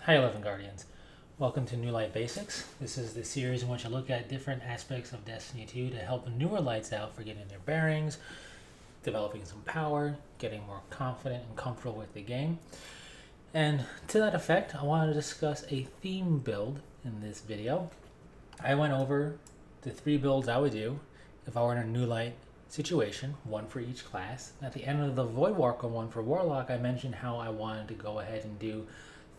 Hi, Livin Guardians. Welcome to New Light Basics. This is the series in which I look at different aspects of Destiny 2 to help newer lights out for getting their bearings, developing some power, getting more confident and comfortable with the game. And to that effect, I want to discuss a theme build in this video. I went over the 3 builds I would do if I were in a New Light situation, one for each class. At the end of the Voidwalker one for Warlock, I mentioned how I wanted to go ahead and do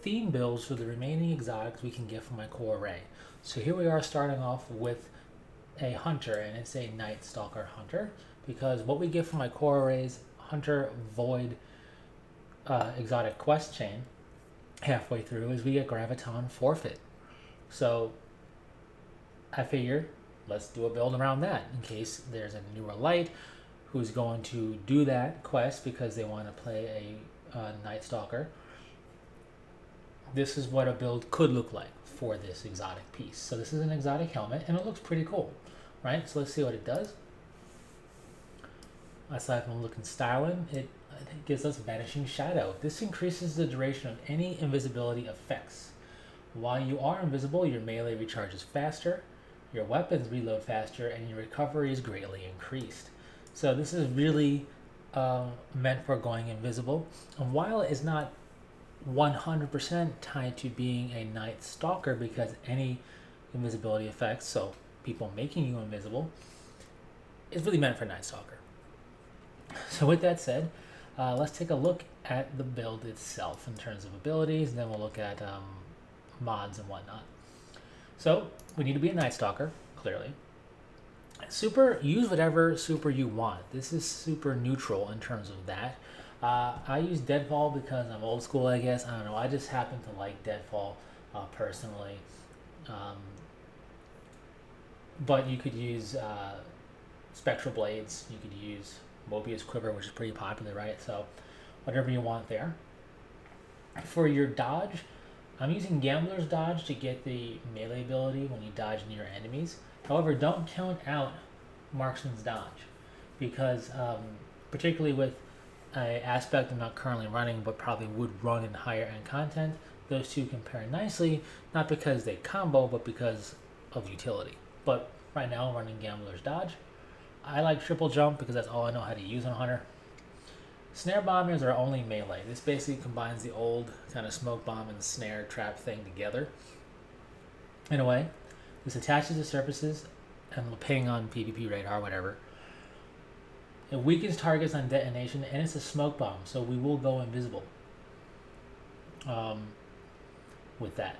theme builds for the remaining exotics we can get from my core array. So here we are starting off with a hunter, and it's a Night Stalker hunter, because what we get from my core arrays, hunter, void, exotic quest chain, halfway through is we get Graviton Forfeit. So I figure let's do a build around that in case there's a newer light who's going to do that quest because they want to play a Night Stalker. This is what a build could look like for this exotic piece. So this is an exotic helmet, and it looks pretty cool, right? So let's see what it does. Aside from looking styling, it gives us Vanishing Shadow. This increases the duration of any invisibility effects. While you are invisible, your melee recharges faster, your weapons reload faster, and your recovery is greatly increased. So this is really meant for going invisible. And while it is not 100% tied to being a Night Stalker, because any invisibility effects, so people making you invisible, is really meant for Night Stalker. So with that said, let's take a look at the build itself in terms of abilities, and then we'll look at mods and whatnot. So we need to be a Night Stalker, clearly. Super, use whatever super you want. This is super neutral in terms of that. I use Deadfall because I'm old school, I guess. I don't know. I just happen to like Deadfall personally. But you could use Spectral Blades. You could use Mobius Quiver, which is pretty popular, right? So whatever you want there. For your dodge, I'm using Gambler's Dodge to get the melee ability when you dodge near enemies. However, don't count out Marksman's Dodge, because particularly with an aspect I'm not currently running but probably would run in higher end content, those two compare nicely, not because they combo but because of utility. But right now I'm running Gambler's Dodge. I like Triple Jump because that's all I know how to use on Hunter. Snare Bombers are only melee. This basically combines the old kind of smoke bomb and snare trap thing together. In a way, this attaches to surfaces and will ping on PvP radar, whatever. It weakens targets on detonation, and it's a smoke bomb, so we will go invisible with that.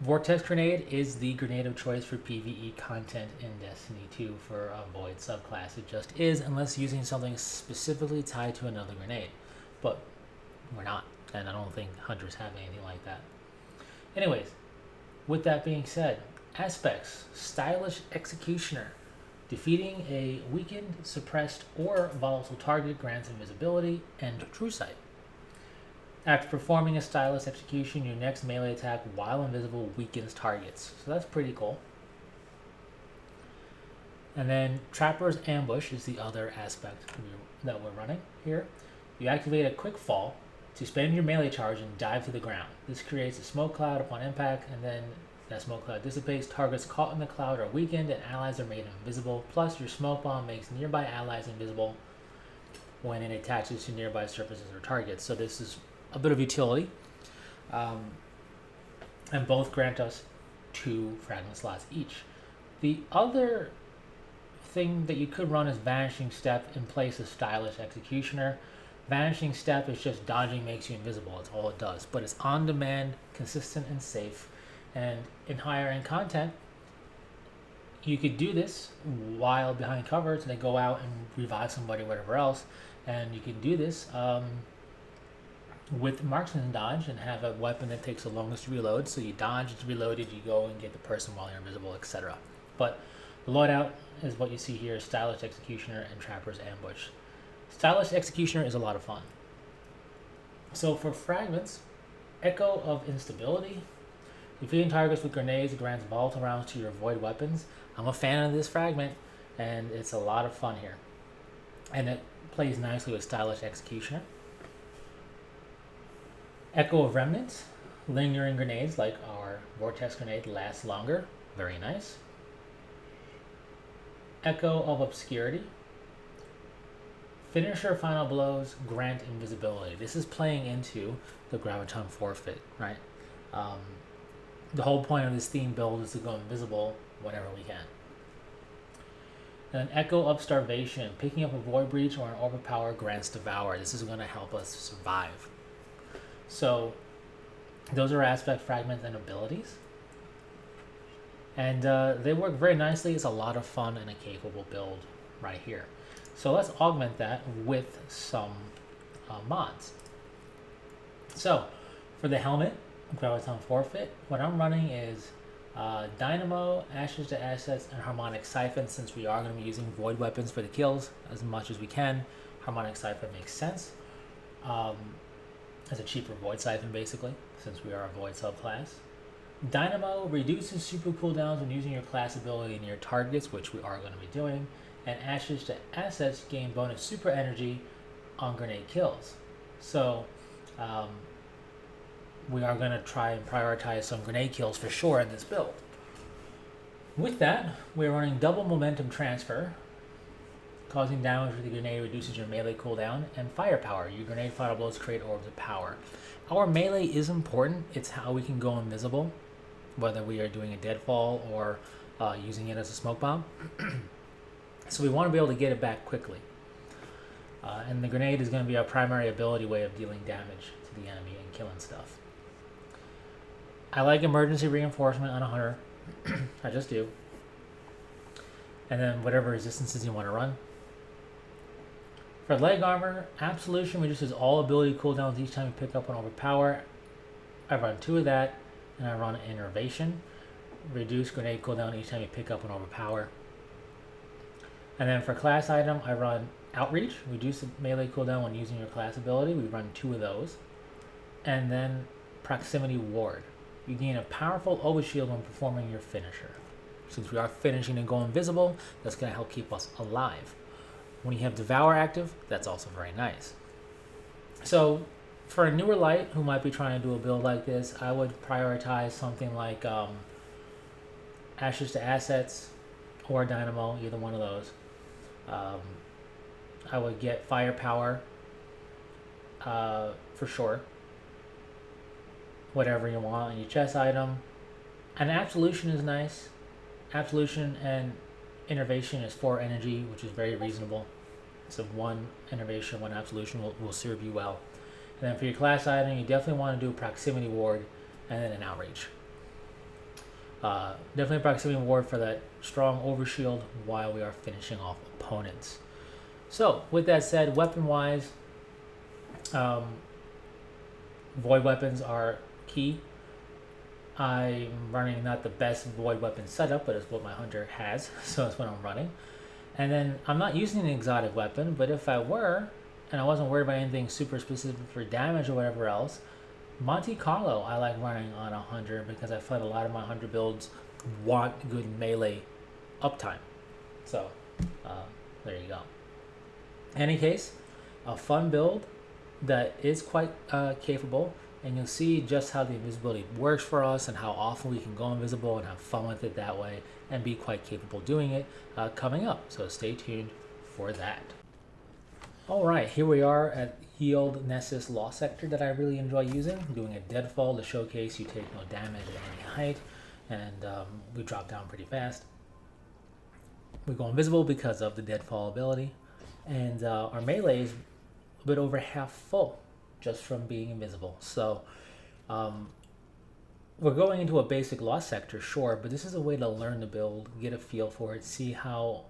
Vortex Grenade is the grenade of choice for PvE content in Destiny 2 for a Void subclass. It just is, unless using something specifically tied to another grenade. But we're not, and I don't think Hunters have anything like that. Anyways, with that being said, aspects: Stylish Executioner. Defeating a weakened, suppressed, or volatile target grants invisibility and true sight. After performing a Stylish Execution, your next melee attack while invisible weakens targets. So that's pretty cool. And then Trapper's Ambush is the other aspect that we're running here. You activate a quick fall to spend your melee charge and dive to the ground. This creates a smoke cloud upon impact, and then that smoke cloud dissipates. Targets caught in the cloud are weakened and allies are made invisible. Plus, your smoke bomb makes nearby allies invisible when it attaches to nearby surfaces or targets. So this is a bit of utility. And both grant us 2 fragment slots each. The other thing that you could run is Vanishing Step in place of Stylish Executioner. Vanishing Step is just dodging makes you invisible. That's all it does. But it's on demand, consistent, and safe. And in higher end content, you could do this while behind covers and then go out and revive somebody or whatever else. And you can do this with Marksman's Dodge and have a weapon that takes the longest to reload. So you dodge, it's reloaded, you go and get the person while you're invisible, etc. But the loadout is what you see here: Stylish Executioner and Trapper's Ambush. Stylish Executioner is a lot of fun. So for fragments, Echo of Instability. Defeating targets with grenades grants volatile rounds to your void weapons. I'm a fan of this fragment, and it's a lot of fun here. And it plays nicely with Stylish Executioner. Echo of Remnants. Lingering grenades like our vortex grenade last longer. Very nice. Echo of Obscurity. Finisher final blows grant invisibility. This is playing into the Graviton Forfeit, right? The whole point of this theme build is to go invisible whenever we can. And Echo of Starvation. Picking up a Void Breach or an Overpower grants Devour. This is going to help us survive. So those are aspect fragments and abilities. And they work very nicely. It's a lot of fun and a capable build right here. So let's augment that with some mods. So for the helmet, Graviton Forfeit, what I'm running is Dynamo, Ashes to Assets, and Harmonic Siphon. Since we are going to be using Void Weapons for the kills as much as we can, Harmonic Siphon makes sense. As a cheaper Void Siphon, basically, since we are a Void subclass. Dynamo reduces super cooldowns when using your class ability near targets, which we are going to be doing. And Ashes to Assets gain bonus super energy on grenade kills. So we are going to try and prioritize some grenade kills for sure in this build. With that, we're running double momentum transfer. Causing damage with the grenade reduces your melee cooldown, and firepower. Your grenade final blows create orbs of power. Our melee is important. It's how we can go invisible, whether we are doing a deadfall or using it as a smoke bomb. So we want to be able to get it back quickly. And the grenade is going to be our primary ability way of dealing damage to the enemy and killing stuff. I like emergency reinforcement on a hunter. I just do. And then whatever resistances you want to run. For leg armor, Absolution reduces all ability cooldowns each time you pick up an overpower. I run 2 of that, and I run Innervation. Reduce grenade cooldown each time you pick up an overpower. And then for class item, I run Outreach. Reduce the melee cooldown when using your class ability. We run 2 of those. And then Proximity Ward. You gain a powerful overshield when performing your finisher. Since we are finishing and go invisible, that's going to help keep us alive. When you have Devour active, that's also very nice. So for a newer light who might be trying to do a build like this, I would prioritize something like Ashes to Assets or Dynamo, either one of those. I would get Firepower for sure. Whatever you want on your chest item. And Absolution is nice. Absolution and Innervation is 4 energy, which is very reasonable. So 1 Innervation, 1 Absolution will serve you well. And then for your class item, you definitely want to do a Proximity Ward and then an Outreach. Definitely a Proximity Ward for that strong overshield while we are finishing off opponents. So with that said, weapon-wise, Void Weapons are key. I'm running not the best Void Weapon setup, but it's what my hunter has, so that's what I'm running. And then I'm not using an exotic weapon, but if I were, and I wasn't worried about anything super specific for damage or whatever else, Monte Carlo I like running on a hunter because I find a lot of my hunter builds want good melee uptime. So there you go. In any case, a fun build that is quite capable. And you'll see just how the invisibility works for us and how often we can go invisible and have fun with it that way and be quite capable doing it coming up. So stay tuned for that. All right, here we are at Yield Nessus Law Sector that I really enjoy using. I'm doing a deadfall to showcase you take no damage at any height, and we drop down pretty fast. We go invisible because of the deadfall ability, and our melee is a bit over half full just from being invisible. So we're going into a basic Law Sector, sure, but this is a way to learn the build, get a feel for it, see how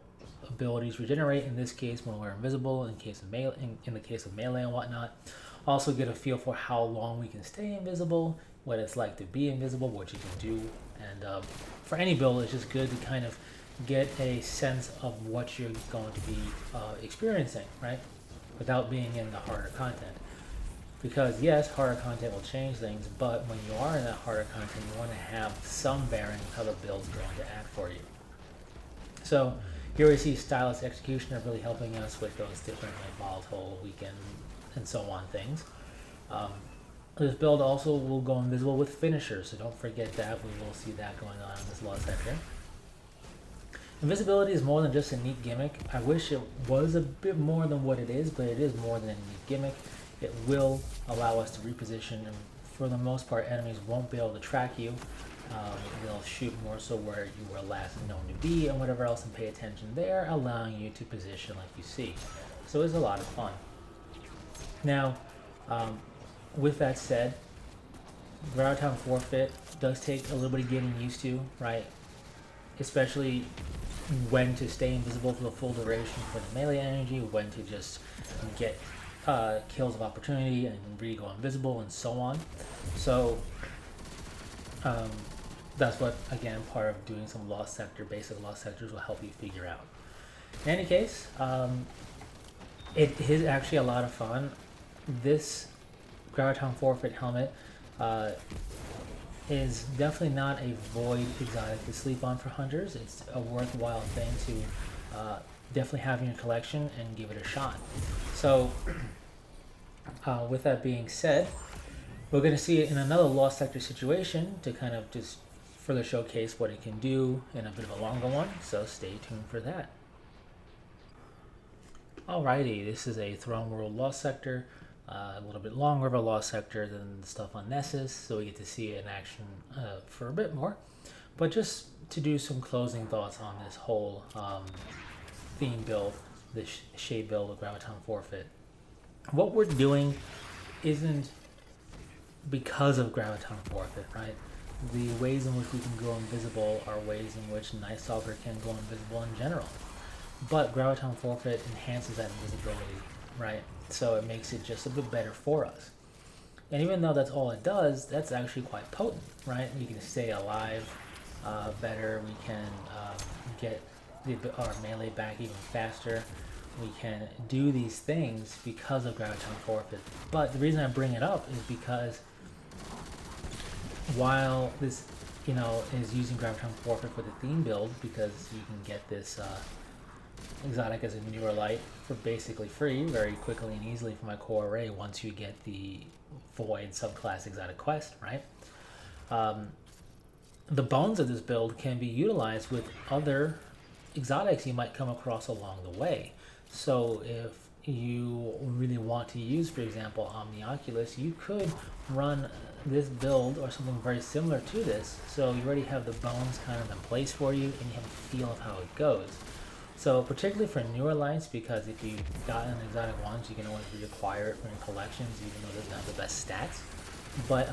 abilities regenerate in this case when we're invisible, in case of melee, in the case of melee and whatnot. Also get a feel for how long we can stay invisible, what it's like to be invisible, what you can do, and for any build it's just good to kind of get a sense of what you're going to be experiencing, right, without being in the harder content. Because yes, harder content will change things, but when you are in that harder content, you want to have some bearing of how the build's going to act for you. So here we see Stylus Executioner really helping us with those different like volatile, weekend, and so on things. This build also will go invisible with finishers, so don't forget that. We will see that going on in this lost sector. Invisibility is more than just a neat gimmick. I wish it was a bit more than what it is, but it is more than a neat gimmick. It will allow us to reposition, and for the most part, enemies won't be able to track you. They'll shoot more so where you were last known to be and whatever else, and pay attention there, allowing you to position like you see. So it's a lot of fun. Now, with that said, Graviton Forfeit does take a little bit of getting used to, right? Especially when to stay invisible for the full duration for the melee energy, when to just get kills of opportunity and really go invisible and so on. So that's what, again, part of doing some lost sector, basic lost sectors will help you figure out. In any case, it is actually a lot of fun. This Graviton Forfeit helmet is definitely not a void exotic to sleep on for hunters. It's a worthwhile thing to definitely have in your collection and give it a shot. So with that being said, we're going to see it in another lost sector situation to kind of just further showcase what it can do in a bit of a longer one, so stay tuned for that. Alrighty, this is a Throne World lost sector. A little bit longer of a lost sector than the stuff on Nessus, so we get to see it in action for a bit more. But just to do some closing thoughts on this whole theme build, this shade build of Graviton Forfeit. What we're doing isn't because of Graviton Forfeit, right? The ways in which we can go invisible are ways in which Night Stalker can go invisible in general. But Graviton Forfeit enhances that invisibility, right? So it makes it just a bit better for us. And even though that's all it does, that's actually quite potent, right? We can stay alive better, we can get our melee back even faster. We can do these things because of Graviton Forfeit. But the reason I bring it up is because while this, is using Graviton Forfeit for the theme build, because you can get this exotic as a newer light for basically free very quickly and easily from my core array once you get the Void subclass exotic quest, right? The bones of this build can be utilized with other exotics you might come across along the way. So if you really want to use, for example, Omnioculus, you could run this build or something very similar to this, so you already have the bones kind of in place for you and you have a feel of how it goes. So particularly for newer lights, because if you got an exotic once, you can always reacquire it from your collections, even though it doesn't have the best stats. But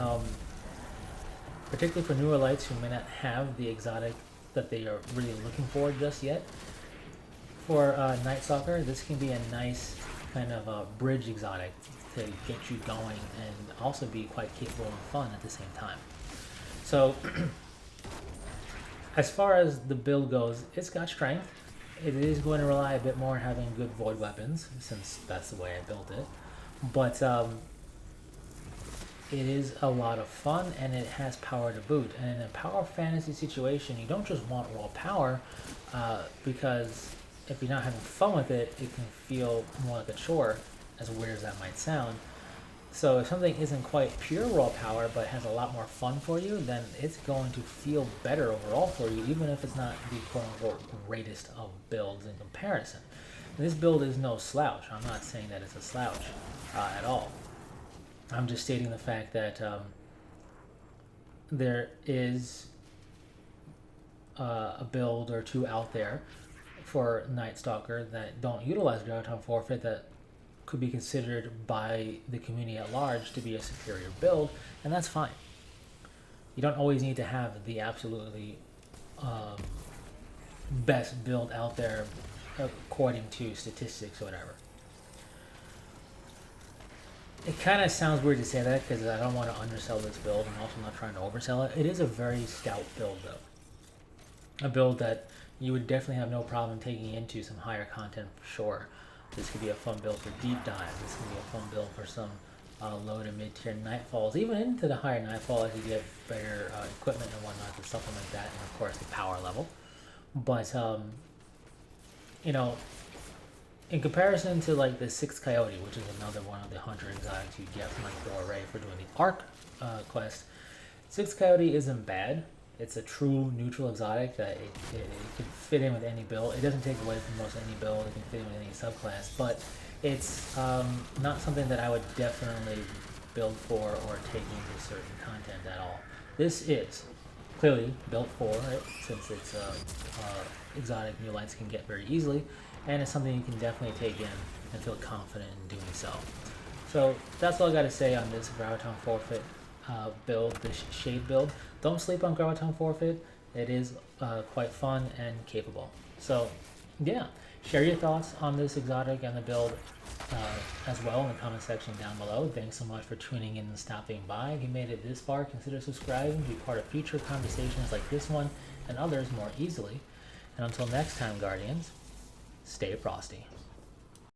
particularly for newer lights who may not have the exotic that they are really looking for just yet, for Night Stalker, this can be a nice kind of a bridge exotic to get you going and also be quite capable and fun at the same time. So as far as the build goes, it's got strength. It is going to rely a bit more on having good void weapons, since that's the way I built it. But it is a lot of fun, and it has power to boot. And in a power fantasy situation, you don't just want raw power, because if you're not having fun with it, it can feel more like a chore, as weird as that might sound. So if something isn't quite pure raw power, but has a lot more fun for you, then it's going to feel better overall for you, even if it's not the quote-unquote greatest of builds in comparison. And this build is no slouch. I'm not saying that it's a slouch at all. I'm just stating the fact that there is a build or two out there for Night Stalker that don't utilize Graviton Forfeit that could be considered by the community at large to be a superior build, and that's fine. You don't always need to have the absolutely best build out there according to statistics or whatever. It kind of sounds weird to say that because I don't want to undersell this build. I'm also not trying to oversell it. It is a very stout build though. A build that you would definitely have no problem taking into some higher content for sure. This could be a fun build for deep dives. This could be a fun build for some low to mid tier nightfalls, even into the higher nightfall as you get better equipment and whatnot to supplement that, and of course the power level. But in comparison to like the Sixth Coyote, which is another one of the hunter exotics you get from like the array for doing the Arc quest, Sixth Coyote isn't bad. It's a true neutral exotic that it can fit in with any build. It doesn't take away from most any build. It can fit in with any subclass, but it's not something that I would definitely build for or take into certain content at all. This is clearly built for it, since it's exotic new lights can get very easily, and it's something you can definitely take in and feel confident in doing so. So that's all I got to say on this Graviton Forfeit build, this shade build. Don't sleep on Graviton Forfeit. It is quite fun and capable. So yeah, share your thoughts on this exotic and the build as well in the comment section down below. Thanks so much for tuning in and stopping by. If you made it this far, consider subscribing to be part of future conversations like this one and others more easily. And until next time, Guardians, stay frosty.